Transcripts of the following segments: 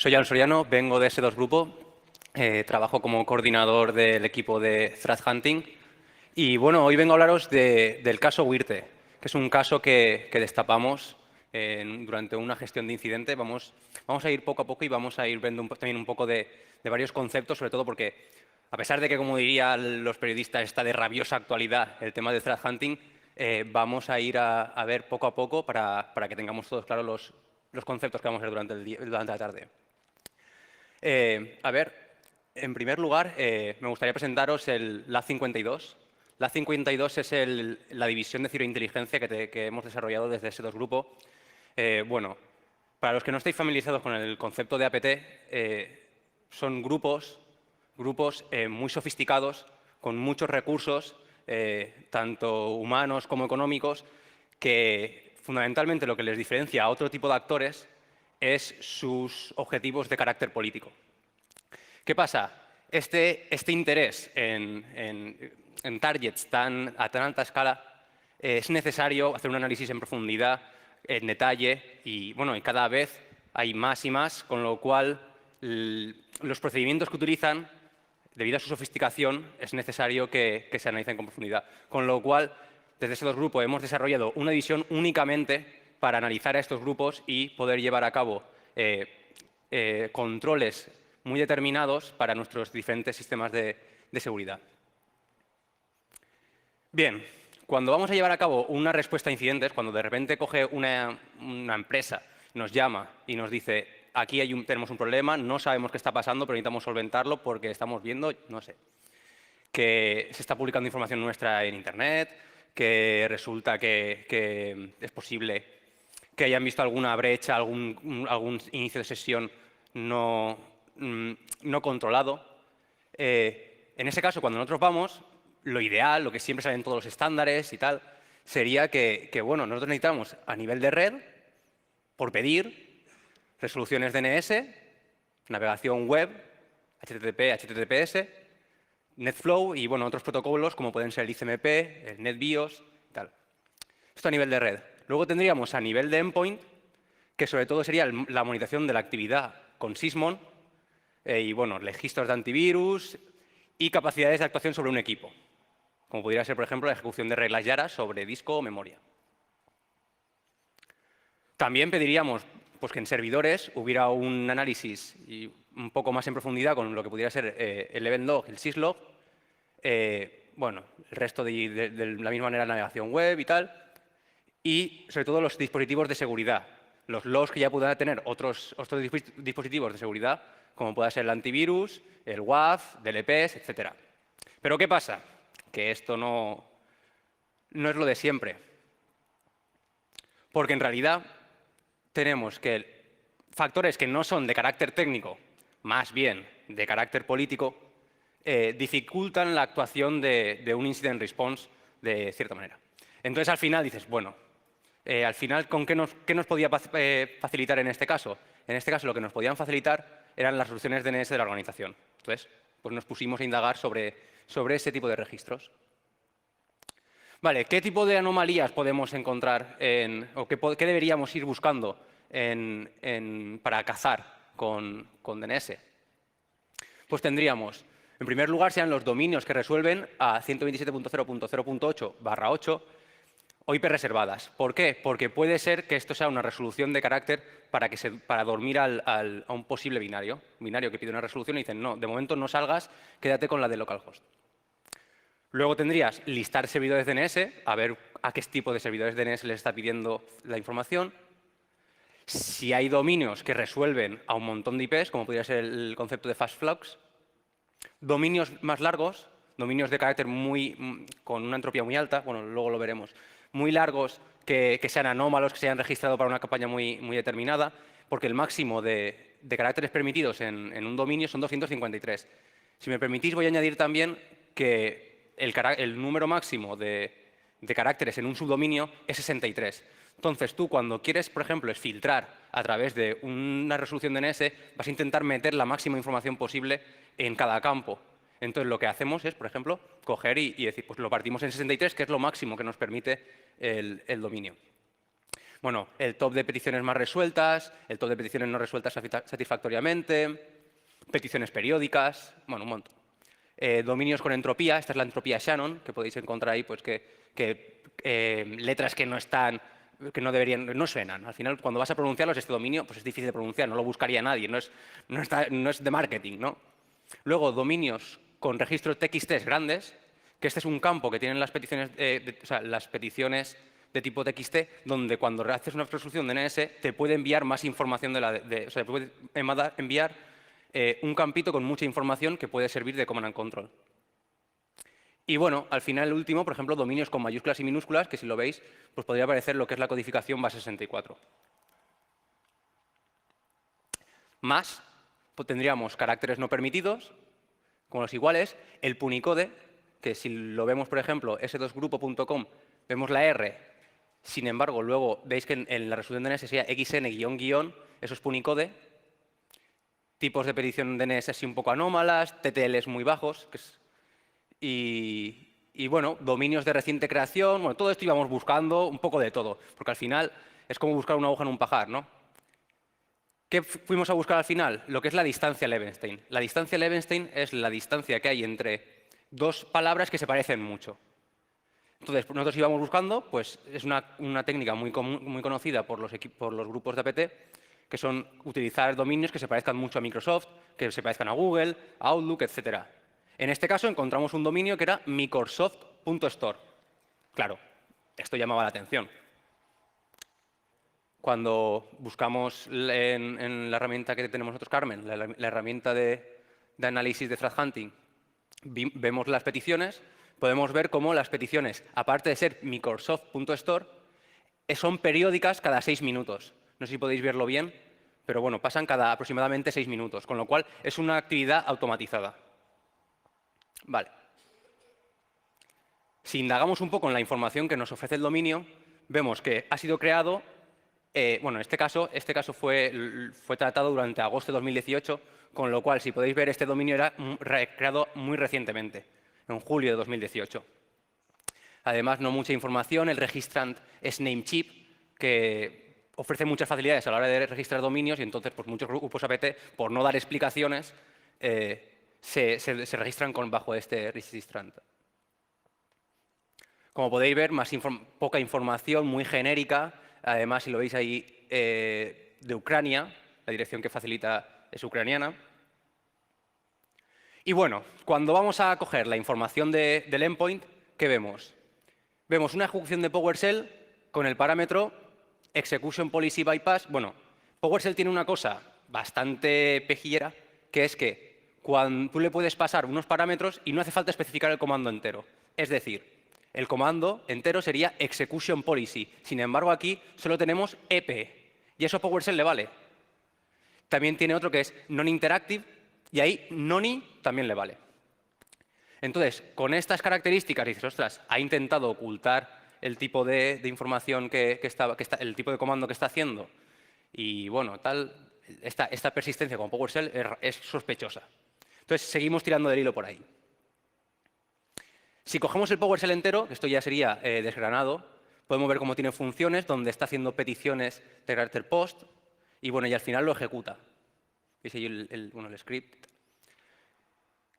Soy Al Soriano, vengo de S2 Grupo, trabajo como coordinador del equipo de Threat Hunting y bueno, hoy vengo a hablaros del caso Wirte, que es un caso que destapamos durante una gestión de incidente. Vamos a ir poco a poco y vamos a ir viendo también un poco de varios conceptos, sobre todo porque a pesar de que, como dirían los periodistas, está de rabiosa actualidad el tema del Threat Hunting, vamos a ir a ver poco a poco para que tengamos todos claros los conceptos que vamos a ver durante la tarde. En primer lugar, me gustaría presentaros el LAZ52. LAZ52 es la división de ciberinteligencia que hemos desarrollado desde S2 Grupo. Bueno, para los que no estéis familiarizados con el concepto de APT, son grupos muy sofisticados, con muchos recursos, tanto humanos como económicos, que fundamentalmente lo que les diferencia a otro tipo de actores es sus objetivos de carácter político. ¿Qué pasa? Este interés en targets a tan alta escala es necesario hacer un análisis en profundidad, en detalle, y bueno, y cada vez hay más y más, con lo cual los procedimientos que utilizan, debido a su sofisticación, es necesario que se analicen con profundidad. Con lo cual, desde S2 Grupo hemos desarrollado una división únicamente para analizar a estos grupos y poder llevar a cabo controles muy determinados para nuestros diferentes sistemas de seguridad. Bien, cuando vamos a llevar a cabo una respuesta a incidentes, cuando de repente coge una empresa, nos llama y nos dice, aquí tenemos un problema, no sabemos qué está pasando, pero necesitamos solventarlo porque estamos viendo, no sé, que se está publicando información nuestra en Internet, que resulta que es posible que hayan visto alguna brecha, algún inicio de sesión no controlado. En ese caso, cuando nosotros vamos, lo ideal, lo que siempre sale en todos los estándares y tal, sería que bueno, nosotros necesitamos a nivel de red, por pedir, resoluciones DNS, navegación web, HTTP, HTTPS, NetFlow y bueno, otros protocolos como pueden ser el ICMP, el NetBIOS y tal. Esto a nivel de red. Luego tendríamos a nivel de endpoint, que sobre todo sería la monitorización de la actividad con Sysmon y bueno, registros de antivirus y capacidades de actuación sobre un equipo, como podría ser, por ejemplo, la ejecución de reglas YARA sobre disco o memoria. También pediríamos pues, que en servidores hubiera un análisis y un poco más en profundidad con lo que pudiera ser el event log, el syslog, bueno, el resto de la misma manera la navegación web y tal, y sobre todo los dispositivos de seguridad, los logs que ya puedan tener otros dispositivos de seguridad, como pueda ser el antivirus, el WAF, DLPs, etc. Pero ¿qué pasa? Que esto no es lo de siempre. Porque en realidad tenemos que factores que no son de carácter técnico, más bien de carácter político, dificultan la actuación de un incident response de cierta manera. Entonces, al final dices, bueno, al final, ¿qué nos podía facilitar en este caso? En este caso, lo que nos podían facilitar eran las soluciones DNS de la organización. Entonces, pues nos pusimos a indagar sobre ese tipo de registros. Vale, ¿qué tipo de anomalías podemos encontrar o qué deberíamos ir buscando para cazar con DNS? Pues tendríamos, en primer lugar, sean los dominios que resuelven a 127.0.0.8/8 o IP reservadas. ¿Por qué? Porque puede ser que esto sea una resolución de carácter para dormir a un posible binario. Un binario que pide una resolución y dicen, no, de momento no salgas, quédate con la de localhost. Luego tendrías listar servidores DNS, a ver a qué tipo de servidores DNS les está pidiendo la información. Si hay dominios que resuelven a un montón de IPs, como podría ser el concepto de fast flux. Dominios más largos, dominios de carácter con una entropía muy alta, bueno, luego lo veremos, muy largos, que sean anómalos, que se hayan registrado para una campaña muy determinada, porque el máximo de caracteres permitidos en un dominio son 253. Si me permitís, voy a añadir también que el número máximo de caracteres en un subdominio es 63. Entonces, tú cuando quieres, por ejemplo, filtrar a través de una resolución DNS, vas a intentar meter la máxima información posible en cada campo. Entonces, lo que hacemos es, por ejemplo, coger y decir, pues lo partimos en 63, que es lo máximo que nos permite el dominio. Bueno, el top de peticiones más resueltas, el top de peticiones no resueltas satisfactoriamente, peticiones periódicas, bueno, un montón. Dominios con entropía, esta es la entropía Shannon, que podéis encontrar ahí, pues letras que no están, que no deberían, no suenan. Al final, cuando vas a pronunciarlos, este dominio pues es difícil de pronunciar, no lo buscaría nadie, no es de marketing, ¿no? Luego, dominios con registros TXT grandes, que este es un campo que tienen las peticiones, las peticiones de tipo TXT, donde cuando haces una resolución de NS te puede enviar más información te puede enviar un campito con mucha información que puede servir de command and control. Y bueno, al final el último, por ejemplo, dominios con mayúsculas y minúsculas, que si lo veis, pues podría aparecer lo que es la codificación base 64. Más, pues tendríamos caracteres no permitidos, como los iguales, el punicode, que si lo vemos, por ejemplo, s2grupo.com, vemos la R, sin embargo, luego veis que en la resolución DNS sería xn-, eso es punicode, tipos de petición DNS así un poco anómalas, TTLs muy bajos, y bueno, dominios de reciente creación, bueno, todo esto íbamos buscando un poco de todo, porque al final es como buscar una aguja en un pajar, ¿no? ¿Qué fuimos a buscar al final? Lo que es la distancia Levenshtein. La distancia Levenshtein es la distancia que hay entre dos palabras que se parecen mucho. Entonces, nosotros íbamos buscando, pues es una técnica muy conocida por los grupos de APT, que son utilizar dominios que se parezcan mucho a Microsoft, que se parezcan a Google, a Outlook, etc. En este caso encontramos un dominio que era microsoft.store. Claro, esto llamaba la atención. Cuando buscamos en la herramienta que tenemos nosotros, Carmen, la herramienta de análisis de threat hunting, vemos las peticiones, podemos ver cómo las peticiones, aparte de ser microsoft.store, son periódicas cada 6 minutos. No sé si podéis verlo bien, pero bueno, pasan cada aproximadamente 6 minutos, con lo cual es una actividad automatizada. Vale. Si indagamos un poco en la información que nos ofrece el dominio, vemos que ha sido creado, bueno, este caso fue tratado durante agosto de 2018, con lo cual, si podéis ver, este dominio era creado muy recientemente, en julio de 2018. Además, no mucha información, el registrant es Namecheap, que ofrece muchas facilidades a la hora de registrar dominios y entonces pues, muchos grupos APT, por no dar explicaciones, se registran bajo este registrant. Como podéis ver, poca información, muy genérica. Además, si lo veis ahí, de Ucrania, la dirección que facilita es ucraniana. Y bueno, cuando vamos a coger la información del endpoint, ¿qué vemos? Vemos una ejecución de PowerShell con el parámetro execution policy bypass. Bueno, PowerShell tiene una cosa bastante pejillera, que es que cuando tú le puedes pasar unos parámetros y no hace falta especificar el comando entero. Es decir, el comando entero sería execution policy. Sin embargo, aquí solo tenemos EP. Y eso a PowerShell le vale. También tiene otro que es non-interactive. Y ahí noni también le vale. Entonces, con estas características, dices, ostras, ha intentado ocultar el tipo de información el tipo de comando que está haciendo. Y bueno, esta persistencia con PowerShell es sospechosa. Entonces, seguimos tirando del hilo por ahí. Si cogemos el PowerShell entero, que esto ya sería desgranado, podemos ver cómo tiene funciones, donde está haciendo peticiones de carácter post, y bueno, y al final lo ejecuta. ¿Veis ahí el script?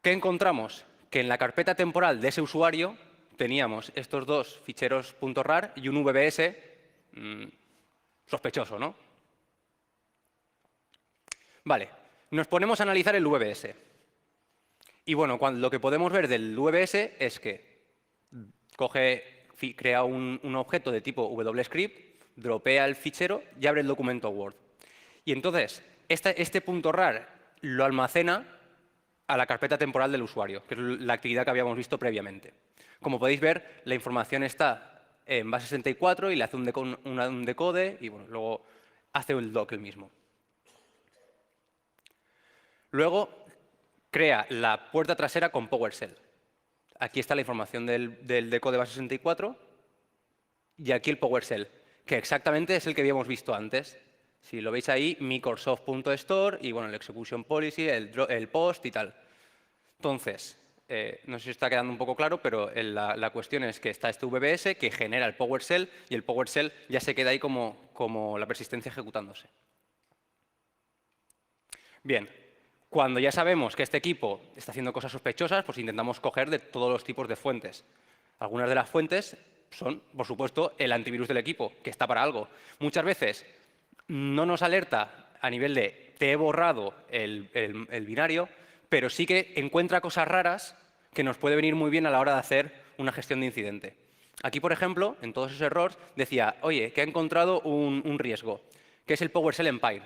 ¿Qué encontramos? Que en la carpeta temporal de ese usuario teníamos estos dos ficheros .rar y un VBS sospechoso, ¿no? Vale, nos ponemos a analizar el VBS. Y bueno, lo que podemos ver del VBS es que crea un objeto de tipo WScript, dropea el fichero y abre el documento Word. Y entonces, este .rar lo almacena a la carpeta temporal del usuario, que es la actividad que habíamos visto previamente. Como podéis ver, la información está en base 64 y le hace un decode y bueno, luego hace el doc el mismo. Luego, crea la puerta trasera con PowerShell. Aquí está la información del decode base 64 y aquí el PowerShell, que exactamente es el que habíamos visto antes. Si lo veis ahí, microsoft.store y bueno, el execution policy, el post y tal. Entonces, no sé si está quedando un poco claro, pero la cuestión es que está este VBS que genera el PowerShell y el PowerShell ya se queda ahí como la persistencia ejecutándose. Bien, cuando ya sabemos que este equipo está haciendo cosas sospechosas, pues intentamos coger de todos los tipos de fuentes. Algunas de las fuentes son, por supuesto, el antivirus del equipo, que está para algo. Muchas veces no nos alerta a nivel de te he borrado el binario, pero sí que encuentra cosas raras que nos puede venir muy bien a la hora de hacer una gestión de incidente. Aquí, por ejemplo, en todos esos errores, decía, oye, que ha encontrado un riesgo, que es el PowerShell Empire.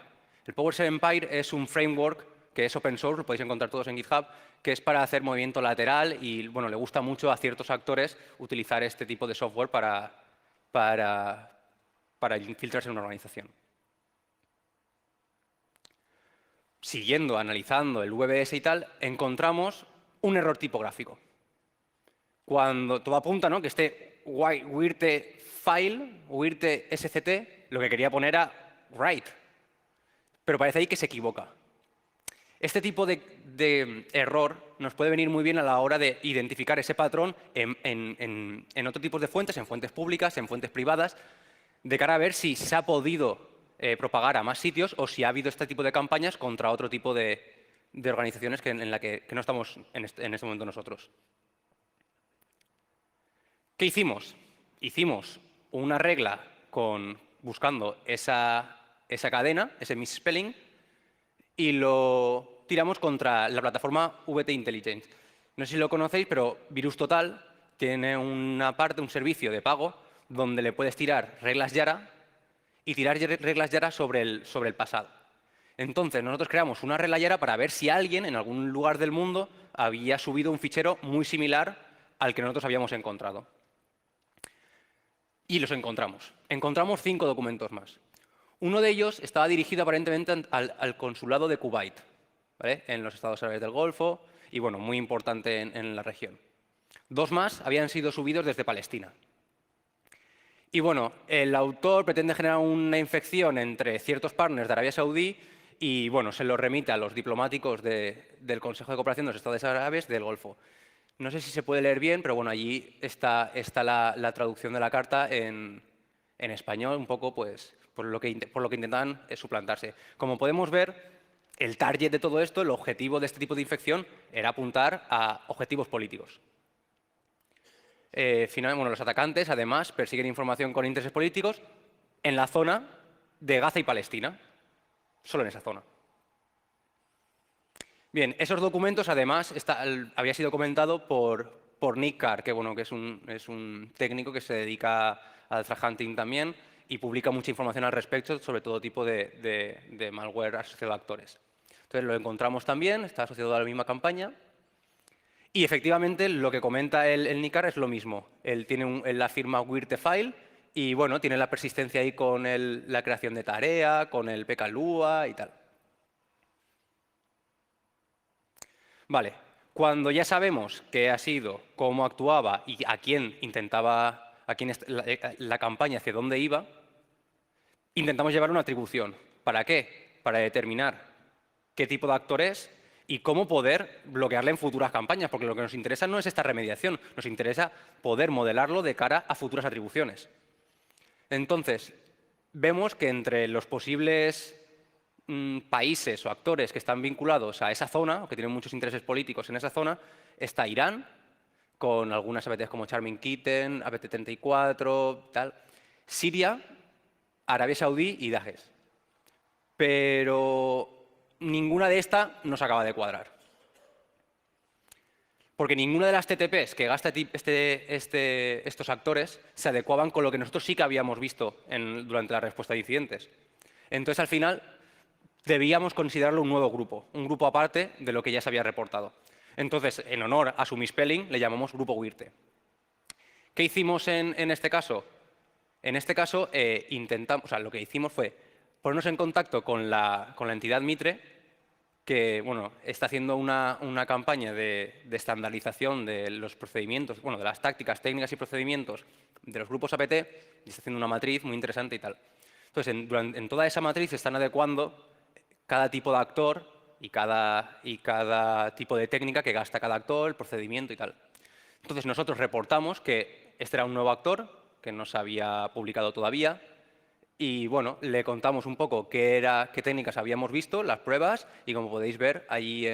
El PowerShell Empire es un framework que es open source, lo podéis encontrar todos en GitHub, que es para hacer movimiento lateral y bueno, le gusta mucho a ciertos actores utilizar este tipo de software para infiltrarse en una organización. Siguiendo, analizando el VBS y tal, encontramos un error tipográfico. Cuando todo apunta, ¿no?, que este wirte file, wirte sct, lo que quería poner era write, pero parece ahí que se equivoca. Este tipo de error nos puede venir muy bien a la hora de identificar ese patrón en otro tipo de fuentes, en fuentes públicas, en fuentes privadas, de cara a ver si se ha podido propagar a más sitios o si ha habido este tipo de campañas contra otro tipo de organizaciones en la que no estamos en este momento nosotros. ¿Qué hicimos? Hicimos una regla buscando esa cadena, ese misspelling, y lo tiramos contra la plataforma VT Intelligence. No sé si lo conocéis, pero VirusTotal tiene una parte, un servicio de pago, donde le puedes tirar reglas Yara y tirar reglas Yara sobre el pasado. Entonces, nosotros creamos una regla Yara para ver si alguien en algún lugar del mundo había subido un fichero muy similar al que nosotros habíamos encontrado. Y los encontramos. Encontramos 5 documentos más. Uno de ellos estaba dirigido aparentemente al consulado de Kuwait, ¿vale?, en los Estados Árabes del Golfo, y bueno, muy importante en la región. 2 más habían sido subidos desde Palestina. Y bueno, el autor pretende generar una infección entre ciertos partners de Arabia Saudí y bueno, se lo remite a los diplomáticos del Consejo de Cooperación de los Estados Árabes del Golfo. No sé si se puede leer bien, pero bueno, allí está la traducción de la carta en español, un poco pues por lo que intentan suplantarse. Como podemos ver, el target de todo esto, el objetivo de este tipo de infección, era apuntar a objetivos políticos. Finalmente, bueno, los atacantes, además, persiguen información con intereses políticos en la zona de Gaza y Palestina, solo en esa zona. Bien, esos documentos, además, había sido comentado por Nick Carr, que, bueno, que es un técnico que se dedica al threat hunting también y publica mucha información al respecto sobre todo tipo de malware asociado a actores. Entonces, lo encontramos también, está asociado a la misma campaña. Y efectivamente, lo que comenta el Nick Carr es lo mismo. Él tiene la firma wirtefile y, bueno, tiene la persistencia ahí con la creación de tarea, con el pklua y tal. Vale, cuando ya sabemos qué ha sido, cómo actuaba y a quién la campaña, hacia dónde iba, intentamos llevar una atribución. ¿Para qué? Para determinar qué tipo de actor es y cómo poder bloquearle en futuras campañas, porque lo que nos interesa no es esta remediación, nos interesa poder modelarlo de cara a futuras atribuciones. Entonces, vemos que entre los posibles países o actores que están vinculados a esa zona, o que tienen muchos intereses políticos en esa zona, está Irán, con algunas APTs como Charming Kitten, APT34, tal. Siria, Arabia Saudí y Daesh. Pero ninguna de estas nos acaba de cuadrar. Porque ninguna de las TTPs que gasta estos actores se adecuaban con lo que nosotros sí que habíamos visto durante la respuesta de incidentes. Entonces, al final, debíamos considerarlo un nuevo grupo, un grupo aparte de lo que ya se había reportado. Entonces, en honor a su misspelling, le llamamos grupo WIRTE. ¿Qué hicimos en este caso? En este caso, lo que hicimos fue ponernos en contacto con la entidad Mitre, que bueno, está haciendo una campaña de estandarización de los procedimientos, bueno, de las tácticas, técnicas y procedimientos de los grupos APT, y está haciendo una matriz muy interesante y tal. Entonces, en toda esa matriz se están adecuando cada tipo de actor y cada tipo de técnica que gasta cada actor, el procedimiento y tal. Entonces nosotros reportamos que este era un nuevo actor que no se había publicado todavía y bueno, le contamos un poco qué técnicas habíamos visto, las pruebas y como podéis ver ahí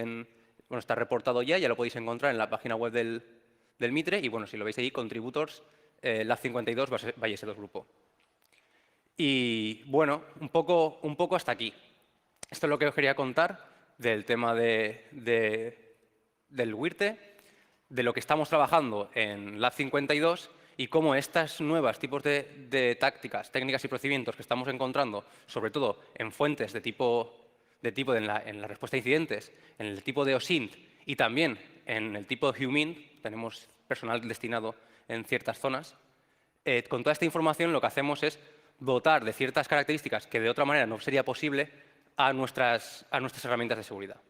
bueno, está reportado ya lo podéis encontrar en la página web del Mitre y bueno, si lo veis ahí, contributors, Lab 52 Vallesedos Grupo. Y bueno, un poco hasta aquí. Esto es lo que os quería contar del tema del WIRTE, de lo que estamos trabajando en Lab 52 y cómo estos nuevos tipos de tácticas, técnicas y procedimientos que estamos encontrando, sobre todo en fuentes en la respuesta a incidentes, en el tipo de OSINT y también en el tipo de HUMINT, tenemos personal destinado en ciertas zonas, con toda esta información lo que hacemos es dotar de ciertas características que de otra manera no sería posible a nuestras herramientas de seguridad.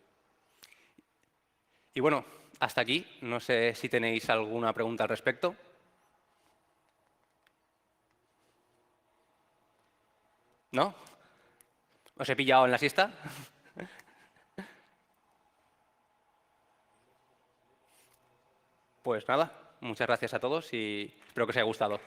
Y bueno, hasta aquí. No sé si tenéis alguna pregunta al respecto. ¿No? ¿Os he pillado en la siesta? Pues nada, muchas gracias a todos y espero que os haya gustado.